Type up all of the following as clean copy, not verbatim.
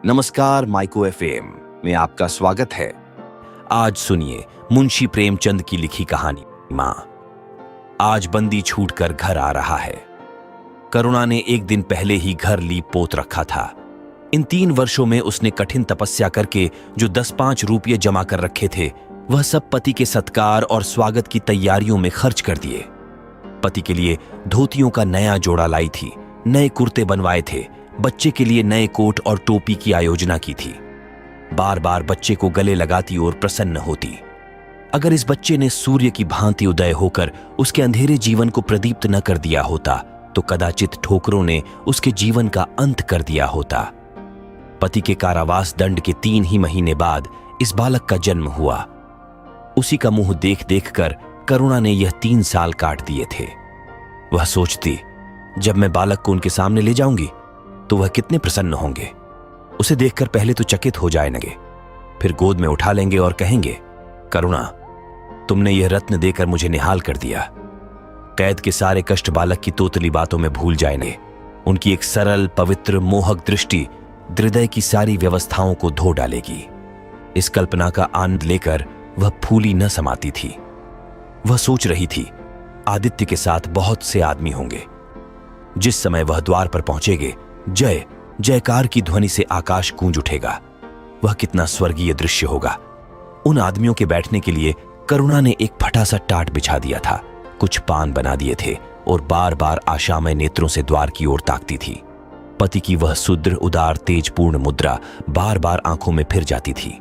नमस्कार, micro FM में आपका स्वागत है। आज सुनिए मुंशी प्रेमचंद की लिखी कहानी मां। आज बंदी छूटकर घर आ रहा है। करुणा ने एक दिन पहले ही घर लीप पोत रखा था। इन 3 वर्षों में उसने कठिन तपस्या करके जो 10-5 रुपये जमा कर रखे थे, वह सब पति के सत्कार और स्वागत की तैयारियों में खर्च कर दिए। पति के लिए धोतियों का नया जोड़ा लाई थी, नए कुर्ते बनवाए थे, बच्चे के लिए नए कोट और टोपी की आयोजना की थी। बार बार बच्चे को गले लगाती और प्रसन्न होती। अगर इस बच्चे ने सूर्य की भांति उदय होकर उसके अंधेरे जीवन को प्रदीप्त न कर दिया होता, तो कदाचित ठोकरों ने उसके जीवन का अंत कर दिया होता। पति के कारावास दंड के 3 ही महीने बाद इस बालक का जन्म हुआ। उसी का मुंह देख देख कर करुणा ने यह 3 साल काट दिए थे। वह सोचती, जब मैं बालक को उनके सामने ले जाऊंगी तो वह कितने प्रसन्न होंगे। उसे देखकर पहले तो चकित हो जाएंगे, फिर गोद में उठा लेंगे और कहेंगे, करुणा, तुमने यह रत्न देकर मुझे निहाल कर दिया। कैद के सारे कष्ट बालक की तोतली बातों में भूल जाएंगे। उनकी एक सरल, पवित्र, मोहक दृष्टि हृदय की सारी व्यवस्थाओं को धो डालेगी। इस कल्पना का आनंद लेकर वह फूली न समाती थी। वह सोच रही थी, आदित्य के साथ बहुत से आदमी होंगे। जिस समय वह द्वार पर पहुंचेगे, जय जयकार की ध्वनि से आकाश गूंज उठेगा। वह कितना स्वर्गीय दृश्य होगा। उन आदमियों के बैठने के लिए करुणा ने एक फटा सा टाट बिछा दिया था, कुछ पान बना दिए थे और बार बार आशामय नेत्रों से द्वार की ओर ताकती थी। पति की वह सुदृढ़, उदार, तेजपूर्ण मुद्रा बार बार आंखों में फिर जाती थी।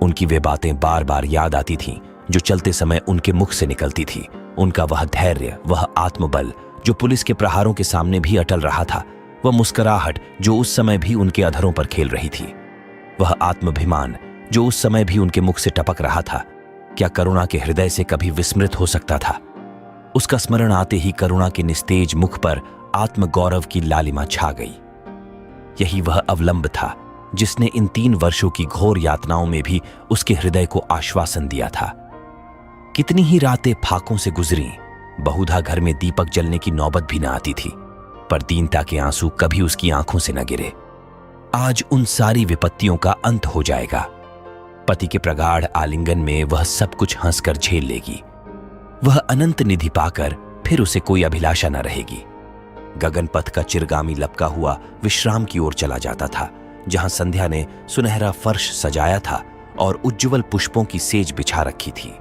उनकी वे बातें बार बार याद आती थीं जो चलते समय उनके मुख से निकलती थी। उनका वह धैर्य, वह आत्मबल जो पुलिस के प्रहारों के सामने भी अटल रहा था, वह मुस्कुराहट जो उस समय भी उनके अधरों पर खेल रही थी, वह आत्माभिमान जो उस समय भी उनके मुख से टपक रहा था, क्या करुणा के हृदय से कभी विस्मृत हो सकता था? उसका स्मरण आते ही करुणा के निस्तेज मुख पर आत्मगौरव की लालिमा छा गई। यही वह अवलंब था जिसने इन 3 वर्षों की घोर यातनाओं में भी उसके हृदय को आश्वासन दिया था। कितनी ही रातें फाकों से गुजरी, बहुधा घर में दीपक जलने की नौबत भी न आती थी, पर दीनता के आंसू कभी उसकी आंखों से न गिरे। आज उन सारी विपत्तियों का अंत हो जाएगा। पति के प्रगाढ़ आलिंगन में वह सब कुछ हंसकर झेल लेगी। वह अनंत निधि पाकर फिर उसे कोई अभिलाषा न रहेगी। गगनपथ का चिरगामी लपका हुआ विश्राम की ओर चला जाता था, जहां संध्या ने सुनहरा फर्श सजाया था और उज्ज्वल पुष्पों की सेज बिछा रखी थी।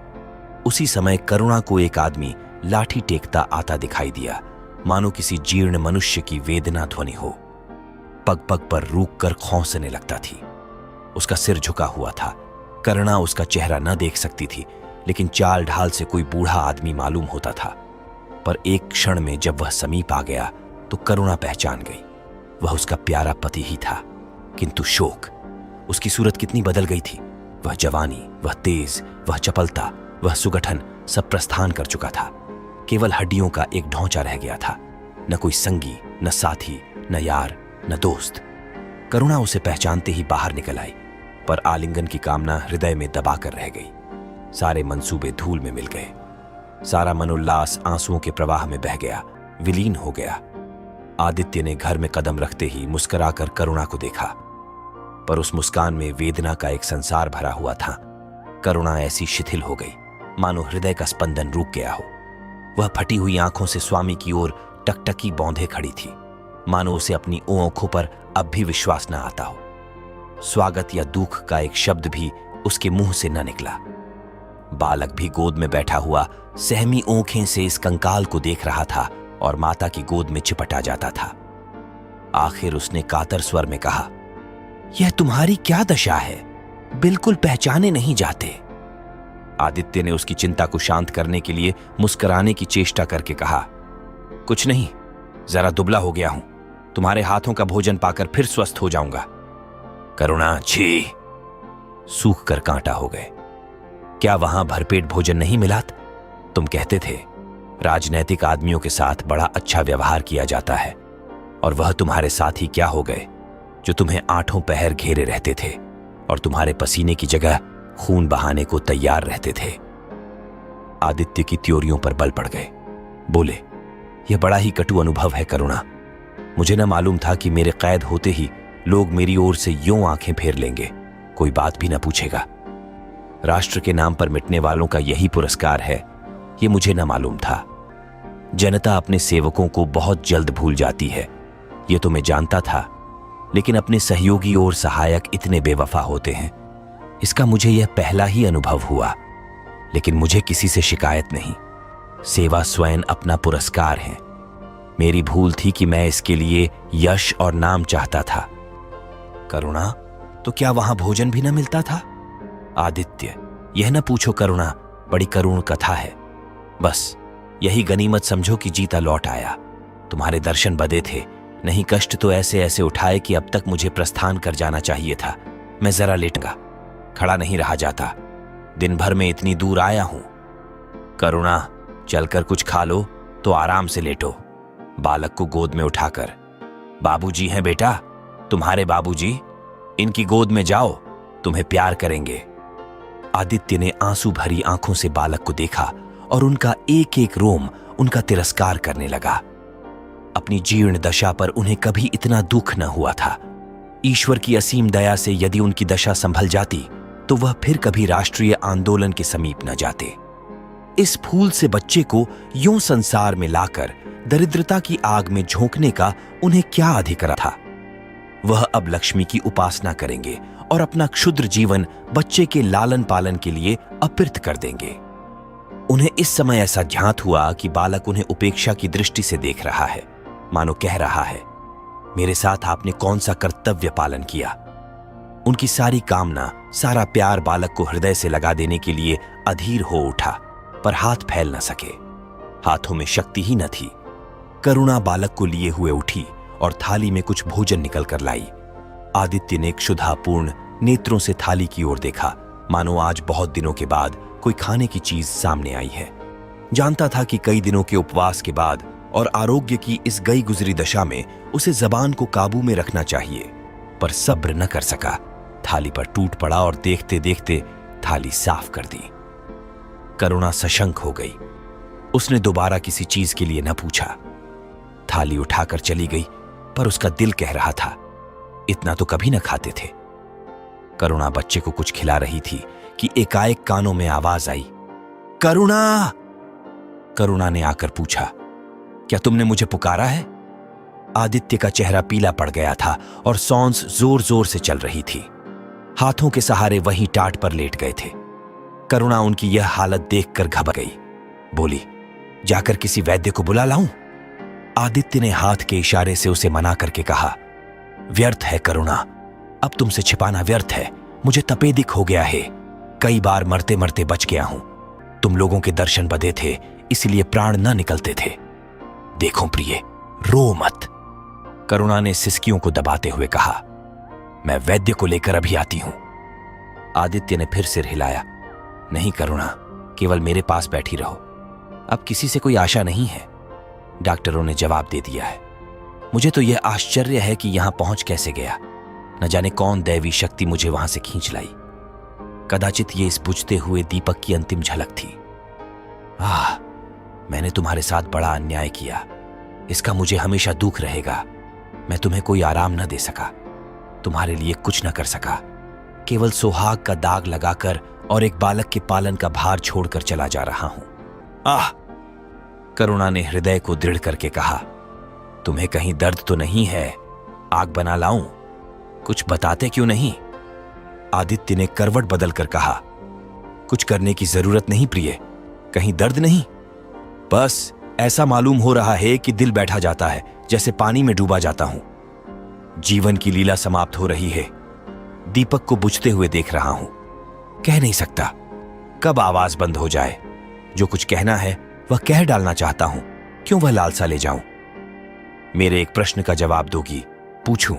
उसी समय करुणा को एक आदमी लाठी टेकता आता दिखाई दिया, मानो किसी जीर्ण मनुष्य की वेदना ध्वनि हो। पग पग पर रूक कर खौंसने लगता थी। उसका सिर झुका हुआ था। करुणा उसका चेहरा न देख सकती थी, लेकिन चाल ढाल से कोई बूढ़ा आदमी मालूम होता था। पर एक क्षण में जब वह समीप आ गया तो करुणा पहचान गई, वह उसका प्यारा पति ही था। किंतु शोक, उसकी सूरत कितनी बदल गई थी। वह जवानी, वह तेज, वह चपलता, वह सुगठन सब प्रस्थान कर चुका था। केवल हड्डियों का एक ढांचा रह गया था। न कोई संगी, न साथी, न यार, न दोस्त। करुणा उसे पहचानते ही बाहर निकल आई, पर आलिंगन की कामना हृदय में दबाकर रह गई। सारे मंसूबे धूल में मिल गए। सारा मनोल्लास आंसुओं के प्रवाह में बह गया, विलीन हो गया। आदित्य ने घर में कदम रखते ही मुस्कुराकर करुणा को देखा, पर उस मुस्कान में वेदना का एक संसार भरा हुआ था। करुणा ऐसी शिथिल हो गई मानो हृदय का स्पंदन रुक गया हो। वह फटी हुई आंखों से स्वामी की ओर टकटकी बौंधे खड़ी थी, मानो उसे अपनी आंखों पर अब भी विश्वास न आता हो। स्वागत या दुख का एक शब्द भी उसके मुंह से न निकला। बालक भी गोद में बैठा हुआ सहमी आंखें से इस कंकाल को देख रहा था और माता की गोद में चिपटा जाता था। आखिर उसने कातर स्वर में कहा, यह तुम्हारी क्या दशा है? बिल्कुल पहचाने नहीं जाते। आदित्य ने उसकी चिंता को शांत करने के लिए मुस्कुराने की चेष्टा करके कहा, कुछ नहीं, जरा दुबला हो गया हूं। तुम्हारे हाथों का भोजन पाकर फिर स्वस्थ हो जाऊंगा। करुणा छी, सूख कर कांटा हो गए। क्या वहां भरपेट भोजन नहीं मिला? तुम कहते थे राजनैतिक आदमियों के साथ बड़ा अच्छा व्यवहार किया जाता है, और वह तुम्हारे साथ ही क्या हो गए जो तुम्हें 8 पहर घेरे रहते थे और तुम्हारे पसीने की जगह खून बहाने को तैयार रहते थे। आदित्य की त्योरियों पर बल पड़ गए। बोले, यह बड़ा ही कटु अनुभव है करुणा। मुझे न मालूम था कि मेरे कैद होते ही लोग मेरी ओर से यूं आंखें फेर लेंगे, कोई बात भी न पूछेगा। राष्ट्र के नाम पर मिटने वालों का यही पुरस्कार है, ये मुझे न मालूम था। जनता अपने सेवकों को बहुत जल्द भूल जाती है, ये तो मैं जानता था, लेकिन अपने सहयोगी और सहायक इतने बेवफा होते हैं, इसका मुझे यह पहला ही अनुभव हुआ। लेकिन मुझे किसी से शिकायत नहीं, सेवा स्वयं अपना पुरस्कार है। मेरी भूल थी कि मैं इसके लिए यश और नाम चाहता था। करुणा, तो क्या वहां भोजन भी न मिलता था? आदित्य, यह न पूछो करुणा, बड़ी करुण कथा है। बस यही गनीमत समझो कि जीता लौट आया। तुम्हारे दर्शन बदे थे, नहीं कष्ट तो ऐसे ऐसे उठाए कि अब तक मुझे प्रस्थान कर जाना चाहिए था। मैं जरा लेटूंगा, खड़ा नहीं रहा जाता, दिन भर में इतनी दूर आया हूं। करुणा, चलकर कुछ खा लो तो आराम से लेटो। बालक को गोद में उठाकर, बाबूजी हैं बेटा, तुम्हारे बाबूजी, इनकी गोद में जाओ, तुम्हें प्यार करेंगे। आदित्य ने आंसू भरी आंखों से बालक को देखा और उनका एक एक रोम उनका तिरस्कार करने लगा। अपनी जीर्ण दशा पर उन्हें कभी इतना दुख न हुआ था। ईश्वर की असीम दया से यदि उनकी दशा संभल जाती तो वह फिर कभी राष्ट्रीय आंदोलन के समीप न जाते। इस फूल से बच्चे को यूं संसार में लाकर दरिद्रता की आग में झोंकने का उन्हें क्या अधिकार था? वह अब लक्ष्मी की उपासना करेंगे और अपना क्षुद्र जीवन बच्चे के लालन पालन के लिए अपृत कर देंगे। उन्हें इस समय ऐसा ज्ञात हुआ कि बालक उन्हें उपेक्षा की दृष्टि से देख रहा है, मानो कह रहा है, मेरे साथ आपने कौन सा कर्तव्य पालन किया। उनकी सारी कामना, सारा प्यार बालक को हृदय से लगा देने के लिए अधीर हो उठा, पर हाथ फैल न सके, हाथों में शक्ति ही न थी। करुणा बालक को लिए हुए उठी और थाली में कुछ भोजन निकल कर लाई। आदित्य ने क्षुधापूर्ण नेत्रों से थाली की ओर देखा, मानो आज बहुत दिनों के बाद कोई खाने की चीज सामने आई है। जानता था कि कई दिनों के उपवास के बाद और आरोग्य की इस गई गुजरी दशा में उसे जबान को काबू में रखना चाहिए, पर सब्र न कर सका। थाली पर टूट पड़ा और देखते देखते थाली साफ कर दी। करुणा सशंक हो गई। उसने दोबारा किसी चीज के लिए न पूछा। थाली उठाकर चली गई, पर उसका दिल कह रहा था, इतना तो कभी न खाते थे। करुणा बच्चे को कुछ खिला रही थी कि एकाएक कानों में आवाज आई, करुणा। करुणा ने आकर पूछा, क्या तुमने मुझे पुकारा है? आदित्य का चेहरा पीला पड़ गया था और सांस जोर जोर से चल रही थी। हाथों के सहारे वहीं टाट पर लेट गए थे। करुणा उनकी यह हालत देखकर घबरा गई। बोली, जाकर किसी वैद्य को बुला लाऊं? आदित्य ने हाथ के इशारे से उसे मना करके कहा, व्यर्थ है करुणा, अब तुमसे छिपाना व्यर्थ है। मुझे तपेदिक हो गया है, कई बार मरते मरते बच गया हूं। तुम लोगों के दर्शन बदे थे, इसलिए प्राण न निकलते थे। देखो प्रिय, रो मत। करुणा ने सिसकियों को दबाते हुए कहा, मैं वैद्य को लेकर अभी आती हूं। आदित्य ने फिर सिर हिलाया, नहीं करुणा, केवल मेरे पास बैठी रहो, अब किसी से कोई आशा नहीं है। डॉक्टरों ने जवाब दे दिया है। मुझे तो यह आश्चर्य है कि यहां पहुंच कैसे गया। न जाने कौन दैवी शक्ति मुझे वहां से खींच लाई। कदाचित ये इस बुझते हुए दीपक की अंतिम झलक थी। मैंने तुम्हारे साथ बड़ा अन्याय किया, इसका मुझे हमेशा दुख रहेगा। मैं तुम्हें कोई आराम न दे सका, तुम्हारे लिए कुछ न कर सका, केवल सुहाग का दाग लगाकर और एक बालक के पालन का भार छोड़कर चला जा रहा हूं। करुणा ने हृदय को दृढ़ करके कहा, तुम्हें कहीं दर्द तो नहीं है? आग बना लाऊं? कुछ बताते क्यों नहीं? आदित्य ने करवट बदलकर कहा, कुछ करने की जरूरत नहीं प्रिय, कहीं दर्द नहीं। बस ऐसा मालूम हो रहा है कि दिल बैठा जाता है, जैसे पानी में डूबा जाता हूं। जीवन की लीला समाप्त हो रही है। दीपक को बुझते हुए देख रहा हूं, कह नहीं सकता कब आवाज बंद हो जाए। जो कुछ कहना है वह कह डालना चाहता हूं, क्यों वह लालसा ले जाऊं? मेरे एक प्रश्न का जवाब दोगी? पूछूं?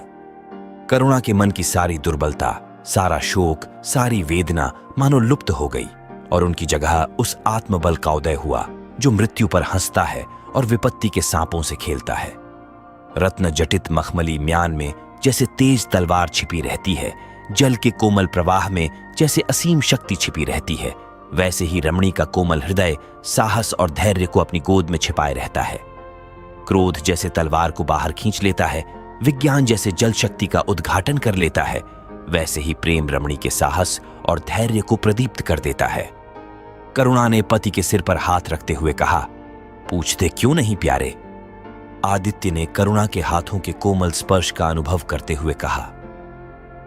करुणा के मन की सारी दुर्बलता, सारा शोक, सारी वेदना मानो लुप्त हो गई और उनकी जगह उस आत्मबल का उदय हुआ जो मृत्यु पर हंसता है और विपत्ति के सांपों से खेलता है। रत्न जटित मखमली म्यान में जैसे तेज तलवार छिपी रहती है, जल के कोमल प्रवाह में जैसे असीम शक्ति छिपी रहती है, वैसे ही रमणी का कोमल हृदय साहस और धैर्य को अपनी गोद में छिपाए रहता है। क्रोध जैसे तलवार को बाहर खींच लेता है, विज्ञान जैसे जल शक्ति का उद्घाटन कर लेता है, वैसे ही प्रेम रमणी के साहस और धैर्य को प्रदीप्त कर देता है। करुणा ने पति के सिर पर हाथ रखते हुए कहा, पूछते क्यों नहीं प्यारे? आदित्य ने करुणा के हाथों के कोमल स्पर्श का अनुभव करते हुए कहा,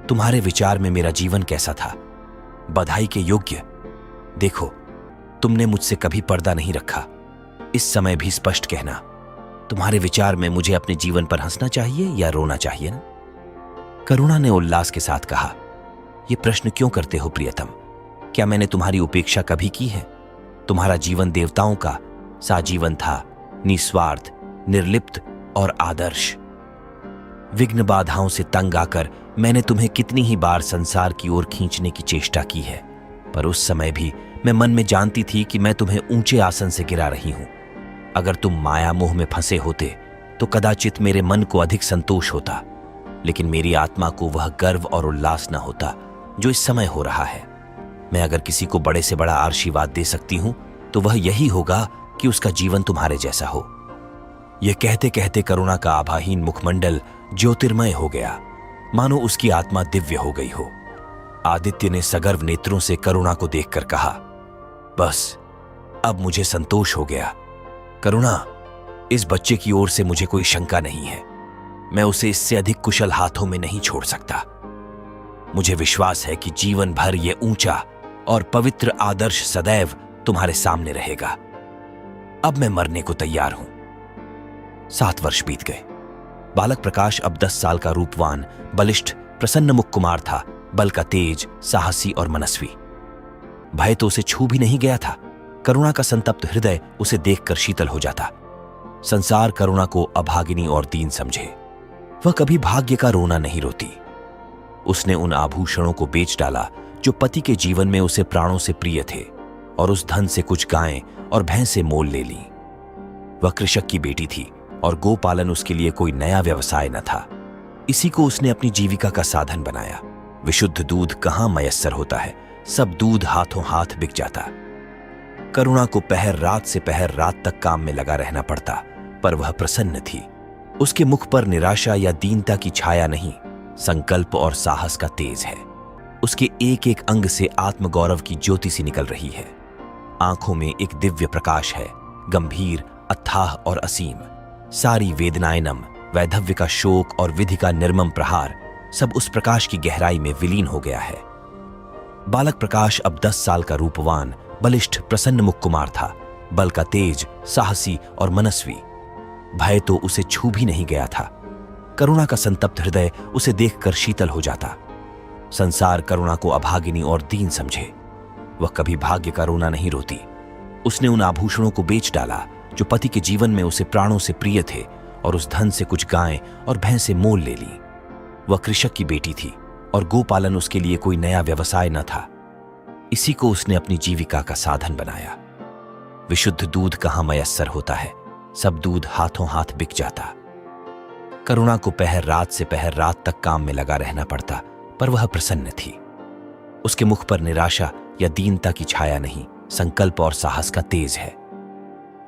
तुम्हारे विचार में मेरा जीवन कैसा था? बधाई के योग्य। देखो, तुमने मुझसे कभी पर्दा नहीं रखा। इस समय भी स्पष्ट कहना, तुम्हारे विचार में मुझे अपने जीवन पर हंसना चाहिए या रोना चाहिए ना? करुणा ने उल्लास के साथ कहा, यह प्रश्न क्यों करते हो प्रियतम? क्या मैंने तुम्हारी उपेक्षा कभी की है? तुम्हारा जीवन देवताओं का साजीवन था, निस्वार्थ, निर्लिप्त और आदर्श। विघ्न बाधाओं से तंग आकर मैंने तुम्हें कितनी ही बार संसार की ओर खींचने की चेष्टा की है, पर उस समय भी मैं मन में जानती थी कि मैं तुम्हें ऊंचे आसन से गिरा रही हूं। अगर तुम माया मोह में फंसे होते तो कदाचित मेरे मन को अधिक संतोष होता, लेकिन मेरी आत्मा को वह गर्व और उल्लास न होता जो इस समय हो रहा है। मैं अगर किसी को बड़े से बड़ा आशीर्वाद दे सकती हूं तो वह यही होगा कि उसका जीवन तुम्हारे जैसा हो। यह कहते कहते करुणा का आभाहीन मुखमंडल ज्योतिर्मय हो गया, मानो उसकी आत्मा दिव्य हो गई हो। आदित्य ने सगर्व नेत्रों से करुणा को देखकर कहा, बस अब मुझे संतोष हो गया। करुणा, इस बच्चे की ओर से मुझे कोई शंका नहीं है। मैं उसे इससे अधिक कुशल हाथों में नहीं छोड़ सकता। मुझे विश्वास है कि जीवन भर यह ऊंचा और पवित्र आदर्श सदैव तुम्हारे सामने रहेगा। अब मैं मरने को तैयार हूं। 7 वर्ष बीत गए। बालक प्रकाश अब 10 साल का रूपवान, बलिष्ठ, प्रसन्न मुख कुमार था, बल का तेज, साहसी और मनस्वी। भय तो उसे छू भी नहीं गया था। करुणा का संतप्त हृदय उसे देखकर शीतल हो जाता। संसार करुणा को अभागिनी और दीन समझे। वह कभी भाग्य का रोना नहीं रोती। उसने उन आभूषणों को बेच डाला जो पति के जीवन में उसे प्राणों से प्रिय थे, और उस धन से कुछ गायें और भैंसें मोल ले ली। वह कृषक की बेटी थी और गोपालन उसके लिए कोई नया व्यवसाय न था। इसी को उसने अपनी जीविका का साधन बनाया। विशुद्ध दूध कहां मयस्सर होता है, सब दूध हाथों हाथ बिक जाता। करुणा को पहर रात से पहर रात तक काम में लगा रहना पड़ता, पर वह प्रसन्न थी। उसके मुख पर निराशा या दीनता की छाया नहीं, संकल्प और साहस का तेज है। उसके एक एक अंग से आत्मगौरव की ज्योति सी निकल रही है। आंखों में एक दिव्य प्रकाश है, गंभीर, अथाह और असीम। सारी वेदनाएं नम, वैधव्य का शोक और विधि का निर्मम प्रहार, सब उस प्रकाश की गहराई में विलीन हो गया है। बालक प्रकाश अब 10 साल का रूपवान, बलिष्ठ, प्रसन्न मुख कुमार था, बल का तेज, साहसी और मनस्वी। भय तो उसे छू भी नहीं गया था। करुणा का संतप्त हृदय उसे देखकर शीतल हो जाता। संसार करुणा को अभागिनी और दीन समझे। वह कभी भाग्य का रोना नहीं रोती। उसने उन आभूषणों को बेच डाला जो पति के जीवन में उसे प्राणों से प्रिय थे, और उस धन से कुछ गायें और भैंसें मोल ले ली। वह कृषक की बेटी थी और गोपालन उसके लिए कोई नया व्यवसाय न था। इसी को उसने अपनी जीविका का साधन बनाया। विशुद्ध दूध कहां मयस्सर होता है, सब दूध हाथों हाथ बिक जाता। करुणा को पहर रात से पहर रात तक काम में लगा रहना पड़ता, पर वह प्रसन्न थी। उसके मुख पर निराशा या दीनता की छाया नहीं, संकल्प और साहस का तेज है।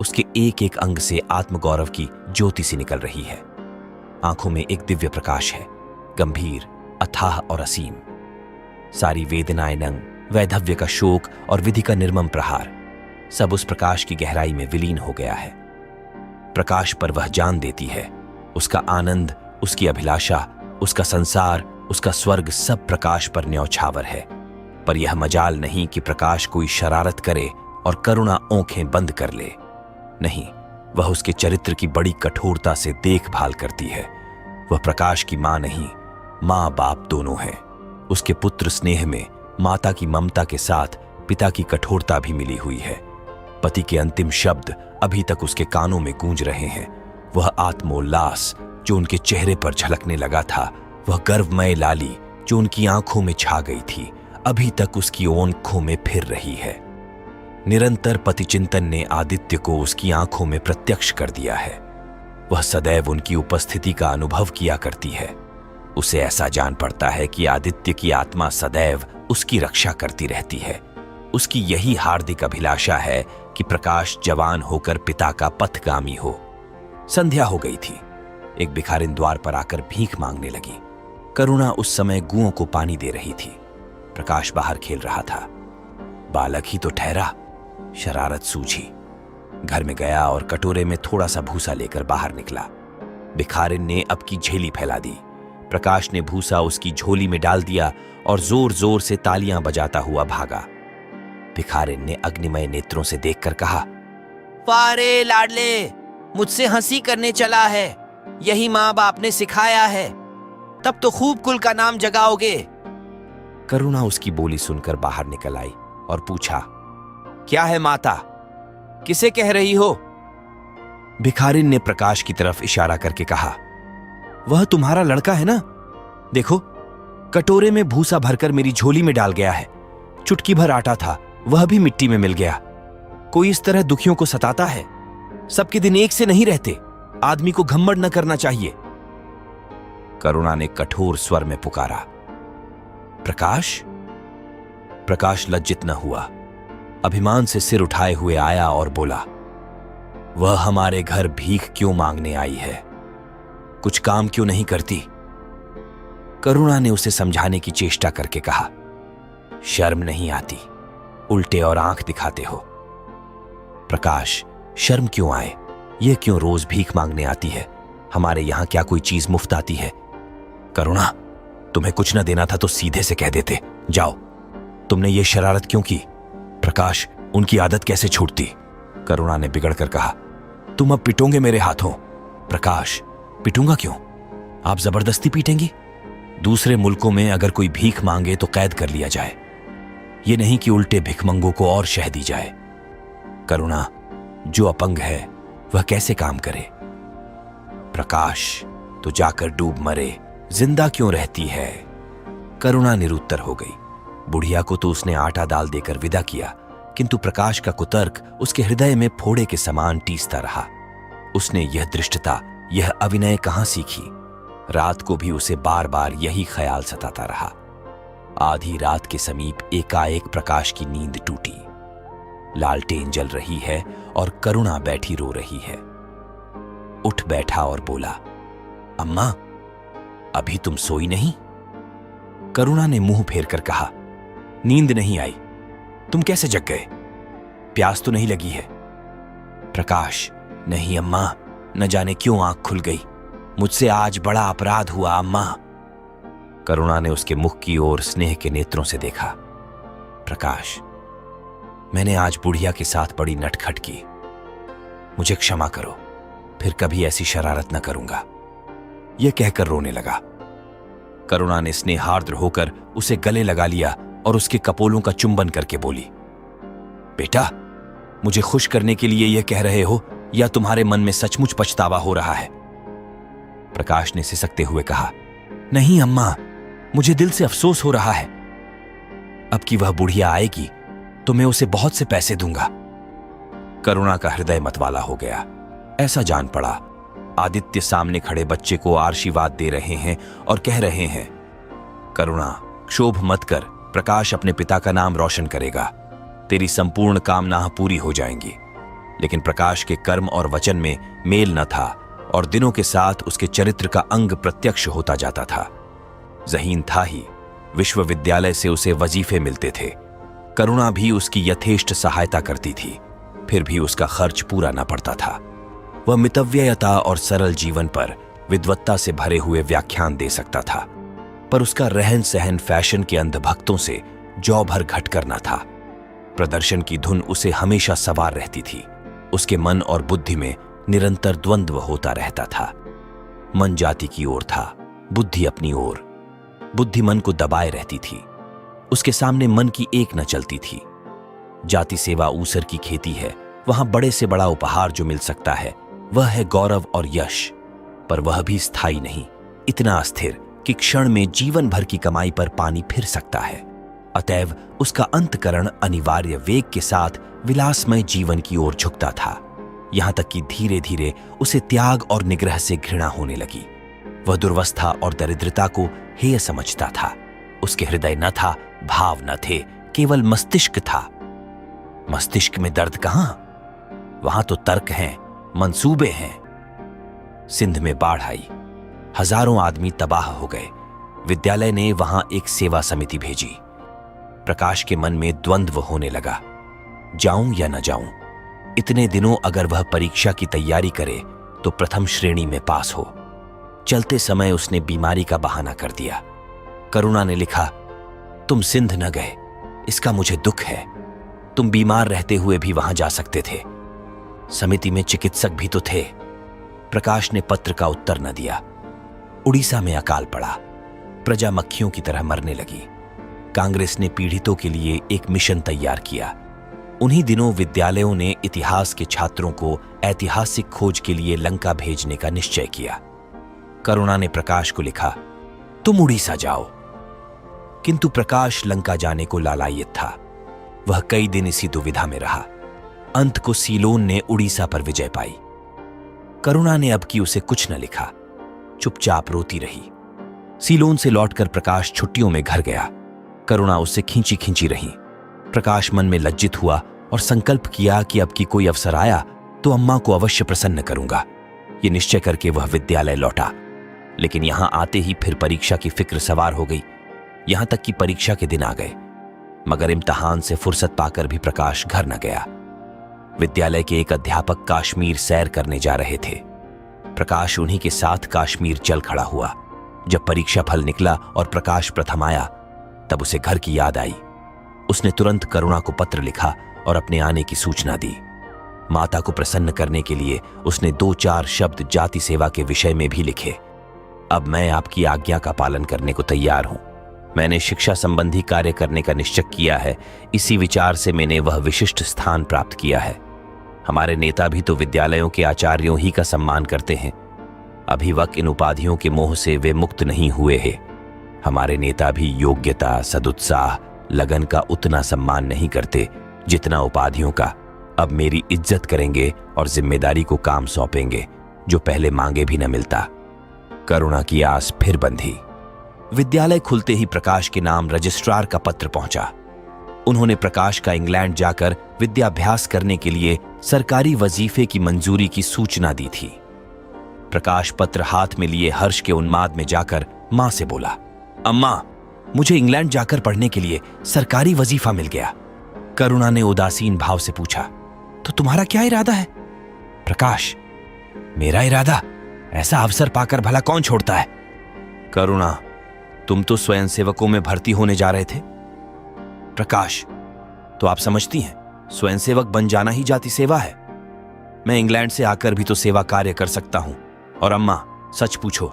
उसके एक एक अंग से आत्मगौरव की ज्योति सी निकल रही है। आंखों में एक दिव्य प्रकाश है, गंभीर, अथाह और असीम। सारी वेदनाएं नंग, वैधव्य का शोक और विधि का निर्मम प्रहार, सब उस प्रकाश की गहराई में विलीन हो गया है। प्रकाश पर वह जान देती है। उसका आनंद, उसकी अभिलाषा, उसका संसार, उसका स्वर्ग सब प्रकाश पर न्यौछावर है। पर यह मजाल नहीं कि प्रकाश कोई शरारत करे और करुणा आंखें बंद कर ले। नहीं, वह उसके चरित्र की बड़ी कठोरता से देखभाल करती है। वह प्रकाश की मां नहीं, मां बाप दोनों है। उसके पुत्र स्नेह में माता की ममता के साथ पिता की कठोरता भी मिली हुई है। पति के अंतिम शब्द अभी तक उसके कानों में गूंज रहे हैं। वह आत्मोल्लास जो उनके चेहरे पर झलकने लगा था, वह गर्वमय लाली जो उनकी आंखों में छा गई थी, अभी तक उसकी आंखों में फिर रही है। निरंतर पति चिंतन ने आदित्य को उसकी आंखों में प्रत्यक्ष कर दिया है। वह सदैव उनकी उपस्थिति का अनुभव किया करती है। उसे ऐसा जान पड़ता है कि आदित्य की आत्मा सदैव उसकी रक्षा करती रहती है। उसकी यही हार्दिक अभिलाषा है कि प्रकाश जवान होकर पिता का पथगामी हो। संध्या हो गई थी। एक भिखारिन द्वार पर आकर भीख मांगने लगी। करुणा उस समय गुओं को पानी दे रही थी। प्रकाश बाहर खेल रहा था। बालक ही तो ठहरा, शरारत सूझी। घर में गया और कटोरे में थोड़ा सा भूसा लेकर बाहर निकला। भिखारिन ने अब की झेली फैला दी। प्रकाश ने भूसा उसकी झोली में डाल दिया और जोर जोर से तालियां बजाता हुआ भागा। भिखारिन ने अग्निमय नेत्रों से देखकर कहा, "वारे लाडले, मुझसे हंसी करने चला है। यही माँ बाप ने सिखाया है, तब तो खूब कुल का नाम जगाओगे।" करुणा उसकी बोली सुनकर बाहर निकल आई और पूछा, "क्या है माता, किसे कह रही हो?" भिखारिन ने प्रकाश की तरफ इशारा करके कहा, "वह तुम्हारा लड़का है ना? देखो, कटोरे में भूसा भरकर मेरी झोली में डाल गया है। चुटकी भर आटा था, वह भी मिट्टी में मिल गया। कोई इस तरह दुखियों को सताता है? सबके दिन एक से नहीं रहते। आदमी को घमंड न करना चाहिए।" करुणा ने कठोर स्वर में पुकारा, "प्रकाश?" प्रकाश लज्जित न हुआ। अभिमान से सिर उठाए हुए आया और बोला, "वह हमारे घर भीख क्यों मांगने आई है? कुछ काम क्यों नहीं करती?" करुणा ने उसे समझाने की चेष्टा करके कहा, "शर्म नहीं आती? उल्टे और आंख दिखाते हो। प्रकाश, शर्म क्यों आए? यह क्यों रोज भीख मांगने आती है? हमारे यहां क्या कोई चीज मुफ्त आती है? करुणा, तुम्हें कुछ न देना था तो सीधे से कह देते। जाओ, तुमने ये शरारत क्यों की? प्रकाश, उनकी आदत कैसे छूटती?" करुणा ने बिगड़कर कहा, "तुम अब पिटोगे मेरे हाथों?" "प्रकाश, पिटूंगा क्यों? आप जबरदस्ती पीटेंगी? दूसरे मुल्कों में अगर कोई भीख मांगे तो कैद कर लिया जाए, ये नहीं कि उल्टे भिखमंगों को और शह दी जाए। करुणा, जो अपंग है वह कैसे काम करे? प्रकाश, तो जाकर डूब मरे, जिंदा क्यों रहती है?" करुणा निरुत्तर हो गई। बुढ़िया को तो उसने आटा दाल देकर विदा किया, किंतु प्रकाश का कुतर्क उसके हृदय में फोड़े के समान टीसता रहा। उसने यह दृष्टता, यह अभिनय कहां सीखी? रात को भी उसे बार बार यही ख्याल सताता रहा। आधी रात के समीप एकाएक प्रकाश की नींद टूटी। लालटेन जल रही है और करुणा बैठी रो रही है। उठ बैठा और बोला, "अम्मा, अभी तुम सोई नहीं?" करुणा ने मुंह फेर कर कहा, "नींद नहीं आई। तुम कैसे जग गए? प्यास तो नहीं लगी है?" प्रकाश, "नहीं अम्मा, न जाने क्यों आंख खुल गई। मुझसे आज बड़ा अपराध हुआ अम्मा।" करुणा ने उसके मुख की ओर स्नेह के नेत्रों से देखा। "प्रकाश, मैंने आज बुढ़िया के साथ बड़ी नटखट की। मुझे क्षमा करो, फिर कभी ऐसी शरारत न करूंगा।" यह कहकर रोने लगा। करुणा ने स्नेहार्द्र होकर उसे गले लगा लिया और उसके कपोलों का चुंबन करके बोली, "बेटा, मुझे खुश करने के लिए यह कह रहे हो या तुम्हारे मन में सचमुच पछतावा हो रहा है?" प्रकाश ने सिसकते हुए कहा, "नहीं अम्मा, मुझे दिल से अफसोस हो रहा है। अब की वह बुढ़िया आएगी तो मैं उसे बहुत से पैसे दूंगा।" करुणा का हृदय मतवाला हो गया। ऐसा जान पड़ा आदित्य सामने खड़े बच्चे को आशीर्वाद दे रहे हैं और कह रहे हैं, "करुणा, क्षोभ मत कर, प्रकाश अपने पिता का नाम रोशन करेगा। तेरी संपूर्ण कामनाएं पूरी हो जाएंगी।" लेकिन प्रकाश के कर्म और वचन में मेल न था और दिनों के साथ उसके चरित्र का अंग प्रत्यक्ष होता जाता था। ज़हीन था ही, विश्वविद्यालय से उसे वजीफे मिलते थे। करुणा भी उसकी यथेष्ट सहायता करती थी, फिर भी उसका खर्च पूरा न पड़ता था। वह मितव्ययता और सरल जीवन पर विद्वत्ता से भरे हुए व्याख्यान दे सकता था, पर उसका रहन सहन फैशन के अंधभक्तों से जौ भर घट करना था। प्रदर्शन की धुन उसे हमेशा सवार रहती थी। उसके मन और बुद्धि में निरंतर द्वंद्व होता रहता था। मन जाति की ओर था, बुद्धि अपनी ओर। बुद्धि मन को दबाए रहती थी। उसके सामने मन की एक न चलती थी। जाति सेवा ऊसर की खेती है, वहां बड़े से बड़ा उपहार जो मिल सकता है वह है गौरव और यश, पर वह भी स्थायी नहीं, इतना अस्थिर कि क्षण में जीवन भर की कमाई पर पानी फिर सकता है। अतएव उसका अंतकरण अनिवार्य वेग के साथ विलासमय जीवन की ओर झुकता था, यहां तक कि धीरे धीरे उसे त्याग और निग्रह से घृणा होने लगी। वह दुर्वस्था और दरिद्रता को हेय समझता था। उसके हृदय न था, भाव न थे, केवल मस्तिष्क था। मस्तिष्क में दर्द कहां? वहां तो तर्क हैं, मंसूबे हैं। सिंध में बाढ़ आई, हजारों आदमी तबाह हो गए। विद्यालय ने वहां एक सेवा समिति भेजी। प्रकाश के मन में द्वंद्व होने लगा, जाऊं या न जाऊं। इतने दिनों अगर वह परीक्षा की तैयारी करे तो प्रथम श्रेणी में पास हो। चलते समय उसने बीमारी का बहाना कर दिया। करुणा ने लिखा, तुम सिंध न गए, इसका मुझे दुख है। तुम बीमार रहते हुए भी वहां जा सकते थे। समिति में चिकित्सक भी तो थे। प्रकाश ने पत्र का उत्तर न दिया। उड़ीसा में अकाल पड़ा। प्रजा मक्खियों की तरह मरने लगी। कांग्रेस ने पीड़ितों के लिए एक मिशन तैयार किया। उन्हीं दिनों विद्यालयों ने इतिहास के छात्रों को ऐतिहासिक खोज के लिए लंका भेजने का निश्चय किया। करुणा ने प्रकाश को लिखा, तुम उड़ीसा जाओ। किंतु प्रकाश लंका जाने को लालायित था। वह कई दिन इसी दुविधा में रहा। अंत को सीलोन ने उड़ीसा पर विजय पाई। करुणा ने अब की उसे कुछ न लिखा, चुपचाप रोती रही। सीलोन से लौटकर प्रकाश छुट्टियों में घर गया। करुणा उससे खींची खींची रही। प्रकाश मन में लज्जित हुआ और संकल्प किया कि अब की कोई अवसर आया तो अम्मा को अवश्य प्रसन्न करूंगा। ये निश्चय करके वह विद्यालय लौटा। लेकिन यहां आते ही फिर परीक्षा की फिक्र सवार हो गई। यहां तक कि परीक्षा के दिन आ गए, मगर इम्तिहान से फुर्सत पाकर भी प्रकाश घर न गया। विद्यालय के एक अध्यापक कश्मीर सैर करने जा रहे थे। प्रकाश उन्हीं के साथ कश्मीर चल खड़ा हुआ। जब परीक्षा फल निकला और प्रकाश प्रथम आया, तब उसे घर की याद आई। उसने तुरंत करुणा को पत्र लिखा और अपने आने की सूचना दी। माता को प्रसन्न करने के लिए उसने 2-4 शब्द जाति सेवा के विषय में भी लिखे। अब मैं आपकी आज्ञा का पालन करने को तैयार हूं। मैंने शिक्षा संबंधी कार्य करने का निश्चय किया है। इसी विचार से मैंने वह विशिष्ट स्थान प्राप्त किया है। हमारे नेता भी तो विद्यालयों के आचार्यों ही का सम्मान करते हैं। अभी वक्त इन उपाधियों के मोह से वे मुक्त नहीं हुए हैं। हमारे नेता भी योग्यता, सदुत्साह, लगन का उतना सम्मान नहीं करते जितना उपाधियों का। अब मेरी इज्जत करेंगे और जिम्मेदारी को काम सौंपेंगे जो पहले मांगे भी न मिलता। करुणा की आस फिर बंधी। विद्यालय खुलते ही प्रकाश के नाम रजिस्ट्रार का पत्र पहुंचा। उन्होंने प्रकाश का इंग्लैंड जाकर विद्याभ्यास करने के लिए सरकारी वजीफे की मंजूरी की सूचना दी थी। प्रकाश पत्र हाथ में लिए हर्ष के उन्माद में जाकर मां से बोला, अम्मा, मुझे इंग्लैंड जाकर पढ़ने के लिए सरकारी वजीफा मिल गया। करुणा ने उदासीन भाव से पूछा, तो तुम्हारा क्या इरादा है? प्रकाश, मेरा इरादा? ऐसा अवसर पाकर भला कौन छोड़ता है? करुणा, तुम तो स्वयंसेवकों में भर्ती होने जा रहे थे। प्रकाश, तो आप समझती हैं स्वयंसेवक बन जाना ही जाति सेवा है। मैं इंग्लैंड से आकर भी तो सेवा कार्य कर सकता हूं। और अम्मा, सच पूछो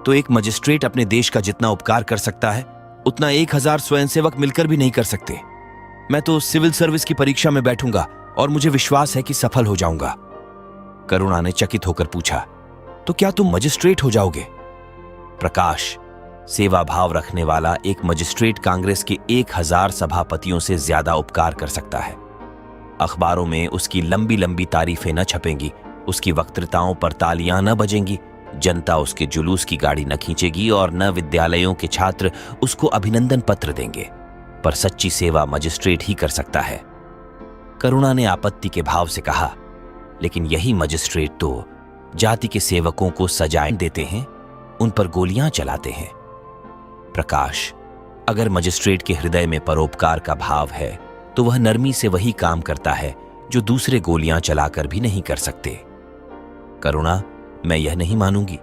तो एक मजिस्ट्रेट अपने देश का जितना उपकार कर सकता है उतना 1000 स्वयंसेवक मिलकर भी नहीं कर सकते। मैं तो सिविल सर्विस की परीक्षा में बैठूंगा और मुझे विश्वास है कि सफल हो जाऊंगा। करुणा ने चकित होकर पूछा, तो क्या तुम मजिस्ट्रेट हो जाओगे? प्रकाश, सेवा भाव रखने वाला एक मजिस्ट्रेट कांग्रेस के 1000 सभापतियों से ज्यादा उपकार कर सकता है। अखबारों में उसकी लंबी लंबी तारीफें न छपेंगी, उसकी वक्तृताओं पर तालियां न बजेंगी, जनता उसके जुलूस की गाड़ी न खींचेगी और न विद्यालयों के छात्र उसको अभिनंदन पत्र देंगे। पर सच्ची सेवा मजिस्ट्रेट ही कर सकता है। करुणा ने आपत्ति के भाव से कहा, लेकिन यही मजिस्ट्रेट तो जाति के सेवकों को सजाएं देते हैं, उन पर गोलियां चलाते हैं। प्रकाश, अगर मजिस्ट्रेट के हृदय में परोपकार का भाव है तो वह नरमी से वही काम करता है जो दूसरे गोलियां चलाकर भी नहीं कर सकते। करुणा, मैं यह नहीं मानूंगी।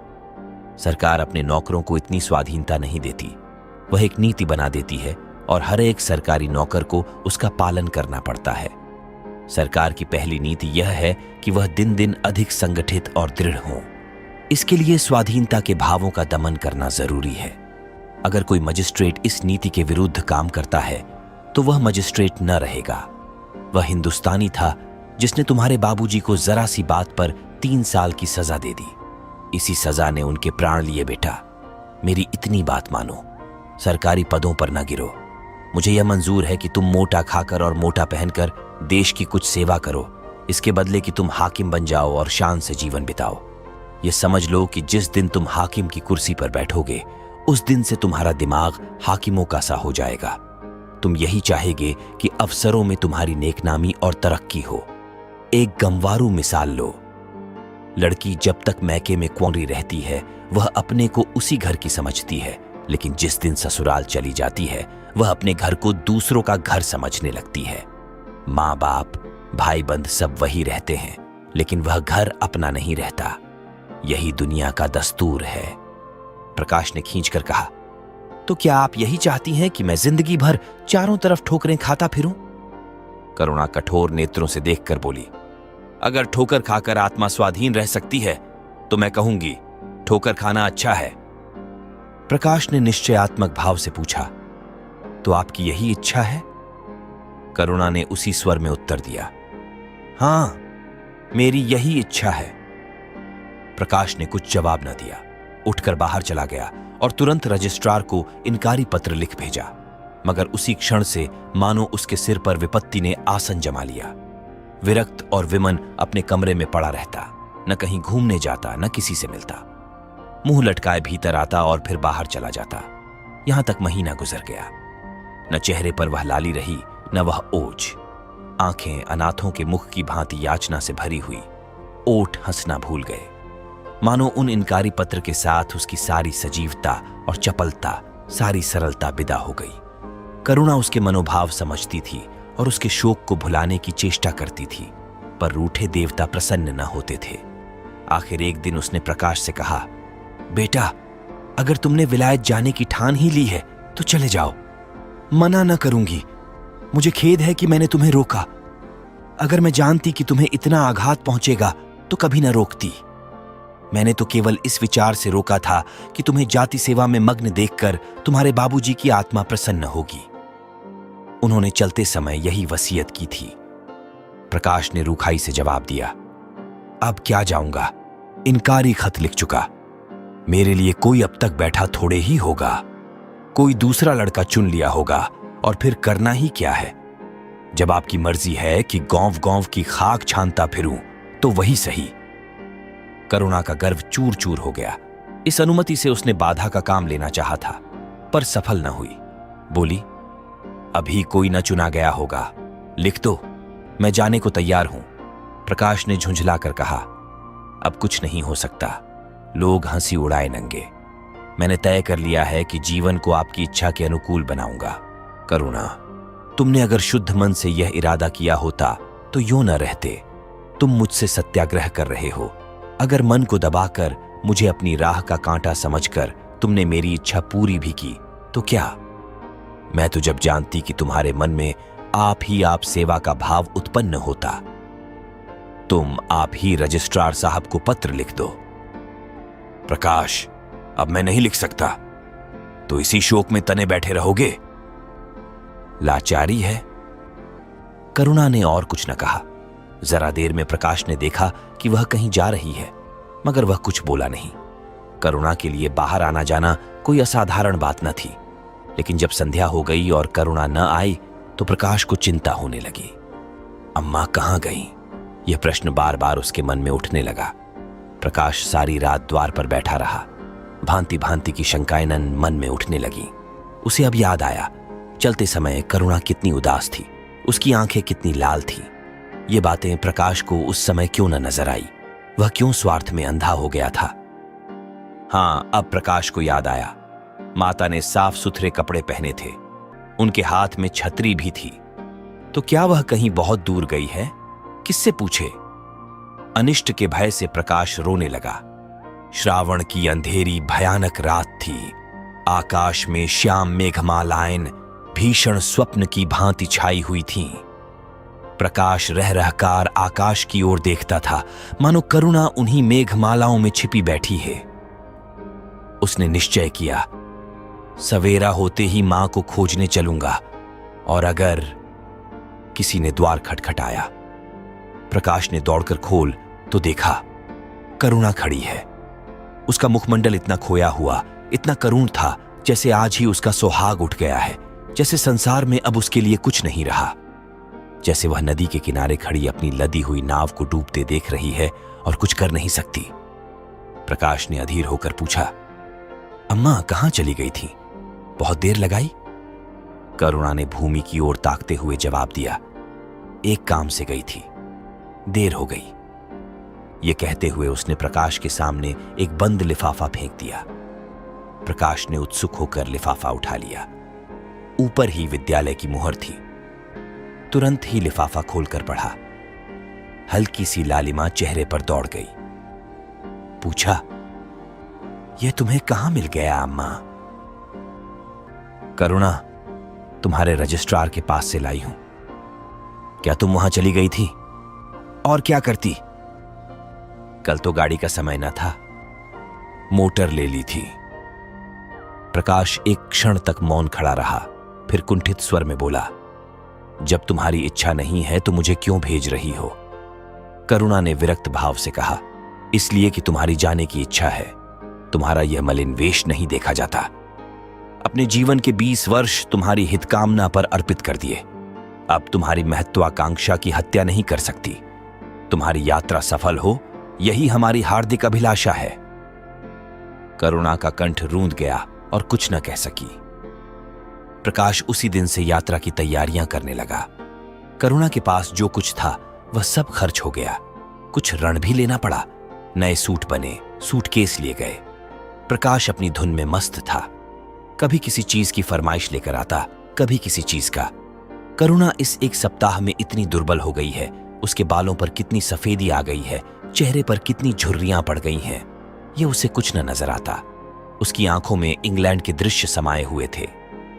सरकार अपने नौकरों को इतनी स्वाधीनता नहीं देती। वह एक नीति बना देती है और हर एक सरकारी नौकर को उसका पालन करना पड़ता है। सरकार की पहली नीति यह है कि वह दिन दिन अधिक संगठित और दृढ़ हो। इसके लिए स्वाधीनता के भावों का दमन करना जरूरी है। अगर कोई मजिस्ट्रेट इस नीति के विरुद्ध काम करता है तो वह मजिस्ट्रेट न रहेगा। वह हिंदुस्तानी था जिसने तुम्हारे बाबूजी को जरा सी बात पर 3 साल की सजा दे दी। इसी सजा ने उनके प्राण लिए। बेटा, मेरी इतनी बात मानो, सरकारी पदों पर न गिरो। मुझे यह मंजूर है कि तुम मोटा खाकर और मोटा पहनकर देश की कुछ सेवा करो, इसके बदले कि तुम हाकिम बन जाओ और शान से जीवन बिताओ। ये समझ लो कि जिस दिन तुम हाकिम की कुर्सी पर बैठोगे उस दिन से तुम्हारा दिमाग हाकिमों का सा हो जाएगा। तुम यही चाहेगे कि अफसरों में तुम्हारी नेकनामी और तरक्की हो। एक गमवारू मिसाल लो। लड़की जब तक मैके में कुंवारी रहती है वह अपने को उसी घर की समझती है, लेकिन जिस दिन ससुराल चली जाती है वह अपने घर को दूसरों का घर समझने लगती है। माँ बाप, भाई बंद सब वही रहते हैं, लेकिन वह घर अपना नहीं रहता। यही दुनिया का दस्तूर है। प्रकाश ने खींचकर कहा, तो क्या आप यही चाहती हैं कि मैं जिंदगी भर चारों तरफ ठोकरें खाता फिरूं? करुणा कठोर नेत्रों से देखकर बोली, अगर ठोकर खाकर आत्मा स्वाधीन रह सकती है तो मैं कहूंगी ठोकर खाना अच्छा है। प्रकाश ने निश्चयात्मक भाव से पूछा, तो आपकी यही इच्छा है? करुणा ने उसी स्वर में उत्तर दिया, हां, मेरी यही इच्छा है। प्रकाश ने कुछ जवाब न दिया, उठकर बाहर चला गया और तुरंत रजिस्ट्रार को इनकारी पत्र लिख भेजा। मगर उसी क्षण से मानो उसके सिर पर विपत्ति ने आसन जमा लिया। विरक्त और विमन अपने कमरे में पड़ा रहता, न कहीं घूमने जाता, न किसी से मिलता। मुंह लटकाए भीतर आता और फिर बाहर चला जाता। यहां तक महीना गुजर गया। न चेहरे पर वह लाली रही, न वह ओज। आंखें अनाथों के मुख की भांति याचना से भरी हुई। ओठ हंसना भूल गए। मानो उन इनकारी पत्र के साथ उसकी सारी सजीवता और चपलता, सारी सरलता विदा हो गई। करुणा उसके मनोभाव समझती थी और उसके शोक को भुलाने की चेष्टा करती थी, पर रूठे देवता प्रसन्न न होते थे। आखिर एक दिन उसने प्रकाश से कहा, बेटा, अगर तुमने विलायत जाने की ठान ही ली है तो चले जाओ। मना न करूंगी। मुझे खेद है कि मैंने तुम्हें रोका। अगर मैं जानती कि तुम्हें इतना आघात पहुंचेगा तो कभी न रोकती। मैंने तो केवल इस विचार से रोका था कि तुम्हें जाति सेवा में मग्न देखकर तुम्हारे बाबूजी की आत्मा प्रसन्न होगी। उन्होंने चलते समय यही वसीयत की थी। प्रकाश ने रूखाई से जवाब दिया, अब क्या जाऊंगा, इनकारी खत लिख चुका। मेरे लिए कोई अब तक बैठा थोड़े ही होगा। कोई दूसरा लड़का चुन लिया होगा और फिर करना ही क्या है। जब आपकी मर्जी है कि गांव गांव की खाक छानता फिरूं तो वही सही। करुणा का गर्व चूर चूर हो गया। इस अनुमति से उसने बाधा का काम लेना चाहा था, पर सफल न हुई। बोली, अभी कोई न चुना गया होगा, लिख दो, मैं जाने को तैयार हूं। प्रकाश ने झुंझला कर कहा, अब कुछ नहीं हो सकता। लोग हंसी उड़ाए नंगे। मैंने तय कर लिया है कि जीवन को आपकी इच्छा के अनुकूल बनाऊंगा। करुणा, तुमने अगर शुद्ध मन से यह इरादा किया होता तो यूं न रहते। तुम मुझसे सत्याग्रह कर रहे हो। अगर मन को दबाकर मुझे अपनी राह का कांटा समझकर तुमने मेरी इच्छा पूरी भी की तो क्या? मैं तो जब जानती कि तुम्हारे मन में आप ही आप सेवा का भाव उत्पन्न होता। तुम आप ही रजिस्ट्रार साहब को पत्र लिख दो। प्रकाश, अब मैं नहीं लिख सकता। तो इसी शोक में तने बैठे रहोगे? लाचारी है। करुणा ने और कुछ न कहा। जरा देर में प्रकाश ने देखा कि वह कहीं जा रही है, मगर वह कुछ बोला नहीं। करुणा के लिए बाहर आना जाना कोई असाधारण बात न थी, लेकिन जब संध्या हो गई और करुणा न आई तो प्रकाश को चिंता होने लगी। अम्मा कहाँ गईं? यह प्रश्न बार बार उसके मन में उठने लगा। प्रकाश सारी रात द्वार पर बैठा रहा। भांति भांति की शंकाएं मन में उठने लगी। उसे अब याद आया, चलते समय करुणा कितनी उदास थी, उसकी आंखें कितनी लाल थीं। ये बातें प्रकाश को उस समय क्यों न नजर आई? वह क्यों स्वार्थ में अंधा हो गया था? हां, अब प्रकाश को याद आया। माता ने साफ सुथरे कपड़े पहने थे, उनके हाथ में छतरी भी थी। तो क्या वह कहीं बहुत दूर गई है? किससे पूछे? अनिष्ट के भय से प्रकाश रोने लगा। श्रावण की अंधेरी भयानक रात थी। आकाश में श्याम मेघमालाएं भीषण स्वप्न की भांति छाई हुई थीं। प्रकाश रह रहकार आकाश की ओर देखता था, मानो करुणा उन्हीं मेघमालाओं में छिपी बैठी है। उसने निश्चय किया, सवेरा होते ही मां को खोजने चलूंगा। और अगर किसी ने द्वार खटखटाया। प्रकाश ने दौड़कर खोल तो देखा करुणा खड़ी है। उसका मुखमंडल इतना खोया हुआ, इतना करुण था, जैसे आज ही उसका सुहाग उठ गया है, जैसे संसार में अब उसके लिए कुछ नहीं रहा, जैसे वह नदी के किनारे खड़ी अपनी लदी हुई नाव को डूबते देख रही है और कुछ कर नहीं सकती। प्रकाश ने अधीर होकर पूछा, अम्मा कहां चली गई थी? बहुत देर लगाई? करुणा ने भूमि की ओर ताकते हुए जवाब दिया, एक काम से गई थी, देर हो गई। ये कहते हुए उसने प्रकाश के सामने एक बंद लिफाफा फेंक दिया। प्रकाश ने उत्सुक होकर लिफाफा उठा लिया। ऊपर ही विद्यालय की मुहर थी। तुरंत ही लिफाफा खोलकर पढ़ा। हल्की सी लालिमा चेहरे पर दौड़ गई। पूछा, यह तुम्हें कहां मिल गया अम्मा? करुणा, तुम्हारे रजिस्ट्रार के पास से लाई हूं। क्या तुम वहां चली गई थी? और क्या करती? कल तो गाड़ी का समय न था, मोटर ले ली थी। प्रकाश एक क्षण तक मौन खड़ा रहा, फिर कुंठित स्वर में बोला, जब तुम्हारी इच्छा नहीं है तो मुझे क्यों भेज रही हो? करुणा ने विरक्त भाव से कहा, इसलिए कि तुम्हारी जाने की इच्छा है। तुम्हारा यह मलिन वेश नहीं देखा जाता। अपने जीवन के 20 वर्ष तुम्हारी हितकामना पर अर्पित कर दिए। अब तुम्हारी महत्वाकांक्षा की हत्या नहीं कर सकती। तुम्हारी यात्रा सफल हो, यही हमारी हार्दिक अभिलाषा है। करुणा का कंठ रूंध गया और कुछ न कह सकी। प्रकाश उसी दिन से यात्रा की तैयारियां करने लगा। करुणा के पास जो कुछ था वह सब खर्च हो गया। कुछ ऋण भी लेना पड़ा। नए सूट बने, सूटकेस लिए गए। प्रकाश अपनी धुन में मस्त था। कभी किसी चीज की फरमाइश लेकर आता, कभी किसी चीज का। करुणा इस एक सप्ताह में इतनी दुर्बल हो गई है, उसके बालों पर कितनी सफेदी आ गई है, चेहरे पर कितनी झुर्रियां पड़ गई हैं, यह उसे कुछ न नजर आता। उसकी आंखों में इंग्लैंड के दृश्य समाये हुए थे।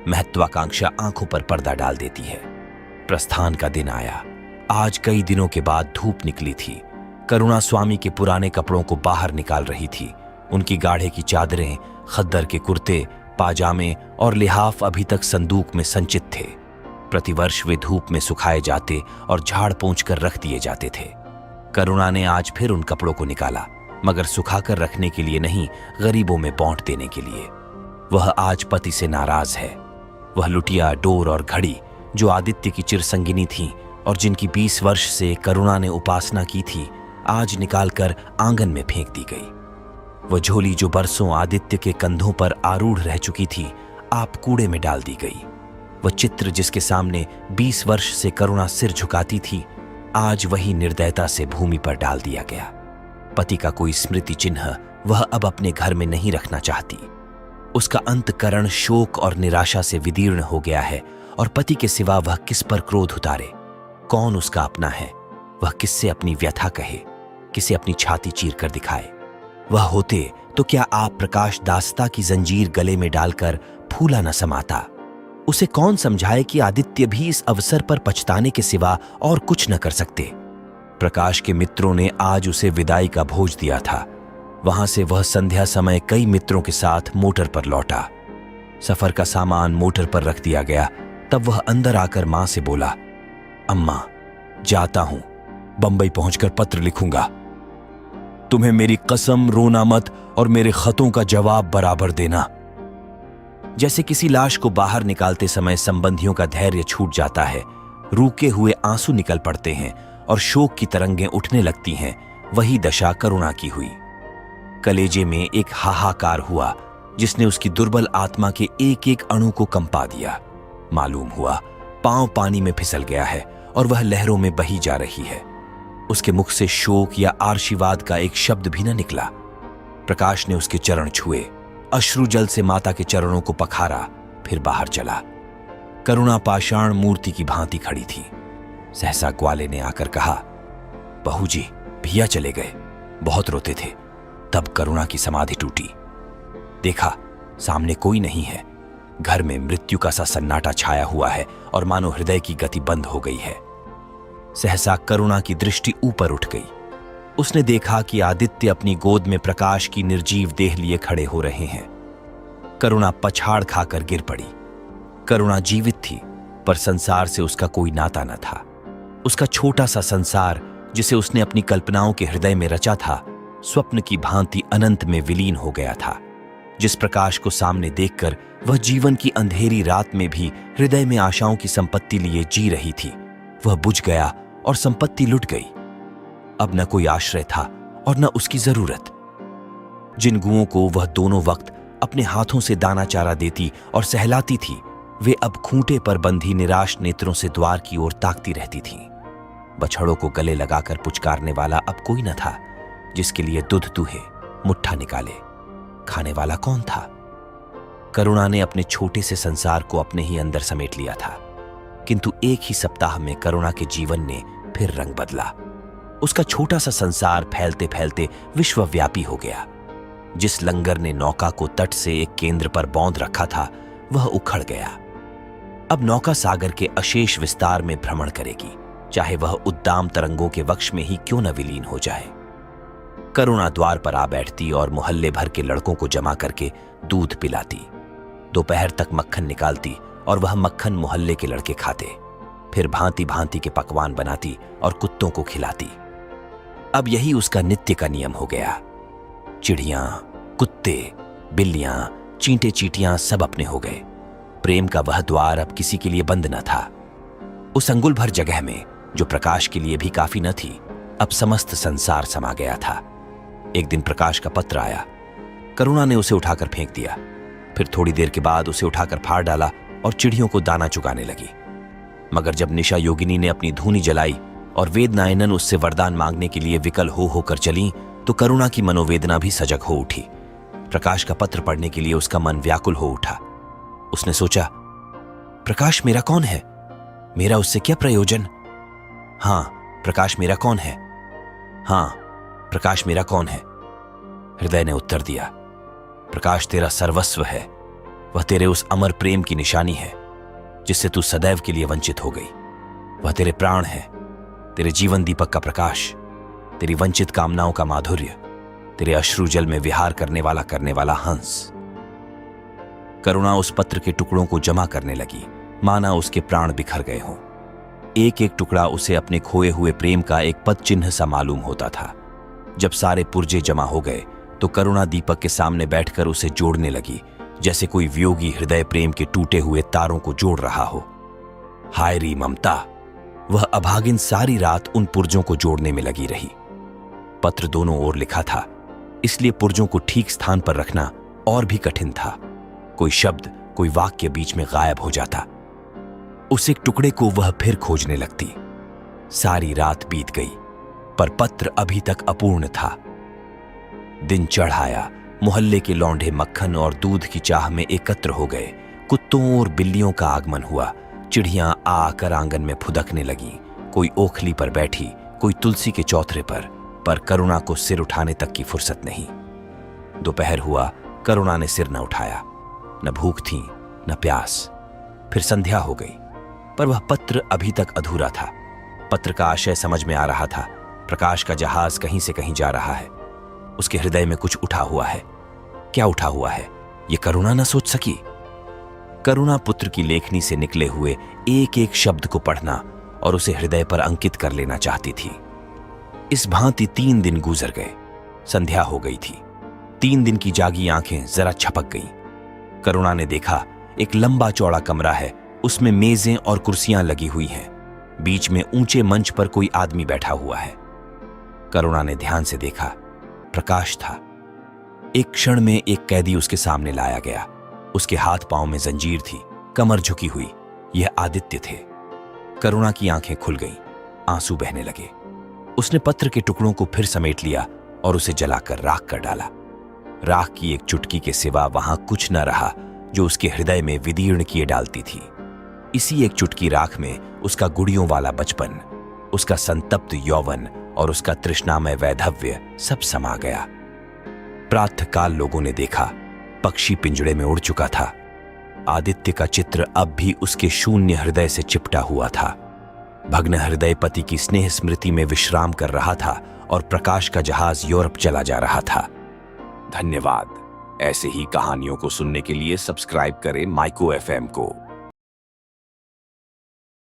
महत्वाकांक्षा आंखों पर पर्दा डाल देती है। प्रस्थान का दिन आया। आज कई दिनों के बाद धूप निकली थी। करुणा स्वामी के पुराने कपड़ों को बाहर निकाल रही थी। उनकी गाढ़े की चादरें, खद्दर के कुर्ते, पाजामे और लिहाफ अभी तक संदूक में संचित थे। प्रतिवर्ष वे धूप में सुखाए जाते और झाड़ पोंछ कर रख दिए जाते थे। करुणा ने आज फिर उन कपड़ों को निकाला, मगर सुखाकर रखने के लिए नहीं, गरीबों में बांट देने के लिए। वह आज पति से नाराज है। वह लुटिया, डोर और घड़ी जो आदित्य की चिरसंगिनी थी और जिनकी 20 वर्ष से करुणा ने उपासना की थी, आज निकालकर आंगन में फेंक दी गई। वह झोली जो बरसों आदित्य के कंधों पर आरूढ़ रह चुकी थी, आप कूड़े में डाल दी गई। वह चित्र जिसके सामने 20 वर्ष से करुणा सिर झुकाती थी, आज वही निर्दयता से भूमि पर डाल दिया गया। पति का कोई स्मृति चिन्ह वह अब अपने घर में नहीं रखना चाहती। उसका अंतकरण शोक और निराशा से विदीर्ण हो गया है और पति के सिवा वह किस पर क्रोध उतारे? कौन उसका अपना है? वह किससे अपनी व्यथा कहे, किसे अपनी छाती चीर कर दिखाए? वह होते तो क्या आप प्रकाश दासता की जंजीर गले में डालकर फूला न समाता? उसे कौन समझाए कि आदित्य भी इस अवसर पर पछताने के सिवा और कुछ न कर सकते? प्रकाश के मित्रों ने आज उसे विदाई का भोज दिया था। वहां से वह संध्या समय कई मित्रों के साथ मोटर पर लौटा। सफर का सामान मोटर पर रख दिया गया। तब वह अंदर आकर मां से बोला, अम्मा, जाता हूं, बंबई पहुंचकर पत्र लिखूंगा। तुम्हें मेरी कसम, रोना मत और मेरे खतों का जवाब बराबर देना। जैसे किसी लाश को बाहर निकालते समय संबंधियों का धैर्य छूट जाता है, रूके हुए आंसू निकल पड़ते हैं और शोक की तरंगें उठने लगती हैं, वही दशा करुणा की हुई। कलेजे में एक हाहाकार हुआ जिसने उसकी दुर्बल आत्मा के एक एक अणु को कंपा दिया। मालूम हुआ पांव पानी में फिसल गया है और वह लहरों में बही जा रही है। उसके मुख से शोक या आर्शीवाद का एक शब्द भी न निकला। प्रकाश ने उसके चरण छुए, अश्रु जल से माता के चरणों को पखारा, फिर बाहर चला। करुणा पाषाण मूर्ति की भांति खड़ी थी। सहसा ग्वाले ने आकर कहा, बहू जी, भैया चले गए, बहुत रोते थे। तब करुणा की समाधि टूटी। देखा, सामने कोई नहीं है। घर में मृत्यु का सा सन्नाटा छाया हुआ है और मानो हृदय की गति बंद हो गई है। सहसा करुणा की दृष्टि ऊपर उठ गई। उसने देखा कि आदित्य अपनी गोद में प्रकाश की निर्जीव देह लिए खड़े हो रहे हैं। करुणा पछाड़ खाकर गिर पड़ी। करुणा जीवित थी, पर संसार से उसका कोई नाता न था। उसका छोटा सा संसार, जिसे उसने अपनी कल्पनाओं के हृदय में रचा था, स्वप्न की भांति अनंत में विलीन हो गया था। जिस प्रकाश को सामने देखकर वह जीवन की अंधेरी रात में भी हृदय में आशाओं की संपत्ति लिए जी रही थी, वह बुझ गया और संपत्ति लुट गई। अब न कोई आश्रय था और न उसकी जरूरत। जिन गुओं को वह दोनों वक्त अपने हाथों से दाना चारा देती और सहलाती थी, वे अब खूंटे पर बंधी निराश नेत्रों से द्वार की ओर ताकती रहती थीं। बछड़ों को गले लगाकर पुचकारने वाला अब कोई न था। जिसके लिए दूध दूहे, मुट्ठा निकाले। खाने वाला कौन था? करुणा ने अपने छोटे से संसार को अपने ही अंदर समेट लिया था, किंतु एक ही सप्ताह में करुणा के जीवन ने फिर रंग बदला। उसका छोटा सा संसार फैलते फैलते विश्वव्यापी हो गया। जिस लंगर ने नौका को तट से एक केंद्र पर बांध रखा था, वह उखड़ गया। अब नौका सागर के अशेष विस्तार में भ्रमण करेगी, चाहे वह उद्दाम तरंगों के वक्ष में ही क्यों न विलीन हो जाए। करुणा द्वार पर आ बैठती और मोहल्ले भर के लड़कों को जमा करके दूध पिलाती। दोपहर तक मक्खन निकालती और वह मक्खन मोहल्ले के लड़के खाते। फिर भांति भांति के पकवान बनाती और कुत्तों को खिलाती। अब यही उसका नित्य का नियम हो गया। चिड़ियां, कुत्ते, बिल्लियां, चींटे चींटियां सब अपने हो गए। प्रेम का वह द्वार अब किसी के लिए बंद न था। उस अंगुल भर जगह में, जो प्रकाश के लिए भी काफी न थी, अब समस्त संसार समा गया था। एक दिन प्रकाश का पत्र आया। करुणा ने उसे उठाकर फेंक दिया। फिर थोड़ी देर के बाद उसे उठाकर फाड़ डाला और चिड़ियों को दाना चुगाने लगी। मगर जब निशा योगिनी ने अपनी धूनी जलाई और वेद नायनन उससे वरदान मांगने के लिए विकल हो होकर चली, तो करुणा की मनोवेदना भी सजग हो उठी। प्रकाश का पत्र पढ़ने के लिए उसका मन व्याकुल हो उठा। उसने सोचा, प्रकाश मेरा कौन है? मेरा उससे क्या प्रयोजन? हां, प्रकाश मेरा कौन है? हां, प्रकाश मेरा कौन है? हृदय ने उत्तर दिया, प्रकाश तेरा सर्वस्व है। वह तेरे उस अमर प्रेम की निशानी है जिससे तू सदैव के लिए वंचित हो गई। वह तेरे प्राण है, तेरे जीवन दीपक का प्रकाश, तेरी वंचित कामनाओं का माधुर्य, तेरे अश्रु जल में विहार करने वाला हंस। करुणा उस पत्र के टुकड़ों को जमा करने लगी, माना उसके प्राण बिखर गए हों। एक एक टुकड़ा उसे अपने खोए हुए प्रेम का एक पद चिन्ह सा मालूम होता था। जब सारे पुर्जे जमा हो गए तो करुणा दीपक के सामने बैठकर उसे जोड़ने लगी, जैसे कोई वियोगी हृदय प्रेम के टूटे हुए तारों को जोड़ रहा हो। हाय री ममता! वह अभागिन सारी रात उन पुर्जों को जोड़ने में लगी रही। पत्र दोनों ओर लिखा था, इसलिए पुर्जों को ठीक स्थान पर रखना और भी कठिन था। कोई शब्द, कोई वाक्य बीच में गायब हो जाता। उस एक टुकड़े को वह फिर खोजने लगती। सारी रात बीत गई, पर पत्र अभी तक अपूर्ण था। दिन चढ़ आया। मोहल्ले के लौंडे मक्खन और दूध की चाह में एकत्र हो गए। कुत्तों और बिल्लियों का आगमन हुआ। चिड़ियां आकर आंगन में फुदकने लगी। कोई ओखली पर बैठी, कोई तुलसी के चौतरे पर करुणा को सिर उठाने तक की फुर्सत नहीं। दोपहर हुआ, करुणा ने सिर न उठाया। न भूख थी, न प्यास। फिर संध्या हो गई, पर वह पत्र अभी तक अधूरा था। पत्र का आशय समझ में आ रहा था। प्रकाश का जहाज कहीं से कहीं जा रहा है। उसके हृदय में कुछ उठा हुआ है। क्या उठा हुआ है, ये करुणा न सोच सकी। करुणा पुत्र की लेखनी से निकले हुए एक एक शब्द को पढ़ना और उसे हृदय पर अंकित कर लेना चाहती थी। इस भांति 3 दिन गुजर गए। संध्या हो गई थी। 3 दिन की जागी आंखें जरा छपक गईं। करुणा ने देखा, एक लंबा चौड़ा कमरा है। उसमें मेजें और कुर्सियां लगी हुई हैं। बीच में ऊंचे मंच पर कोई आदमी बैठा हुआ है। करुणा ने ध्यान से देखा, प्रकाश था। एक क्षण में एक कैदी उसके सामने लाया गया। उसके हाथ पांव में जंजीर थी, कमर झुकी हुई। यह आदित्य थे। करुणा की आंखें खुल गईं, आंसू बहने लगे। उसने पत्र के टुकड़ों को फिर समेट लिया और उसे जलाकर राख कर डाला। राख की एक चुटकी के सिवा वहां कुछ न रहा जो उसके हृदय में विदीर्ण किए डालती थी। इसी एक चुटकी राख में उसका गुड़ियों वाला बचपन, उसका संतप्त यौवन और उसका तृष्णामय वैधव्य सब समा गया। प्रातःकाल लोगों ने देखा, पक्षी पिंजड़े में उड़ चुका था। आदित्य का चित्र अब भी उसके शून्य हृदय से चिपटा हुआ था। भग्न हृदय पति की स्नेह स्मृति में विश्राम कर रहा था और प्रकाश का जहाज यूरोप चला जा रहा था। धन्यवाद। ऐसे ही कहानियों को सुनने के लिए सब्सक्राइब करें माइको FM को।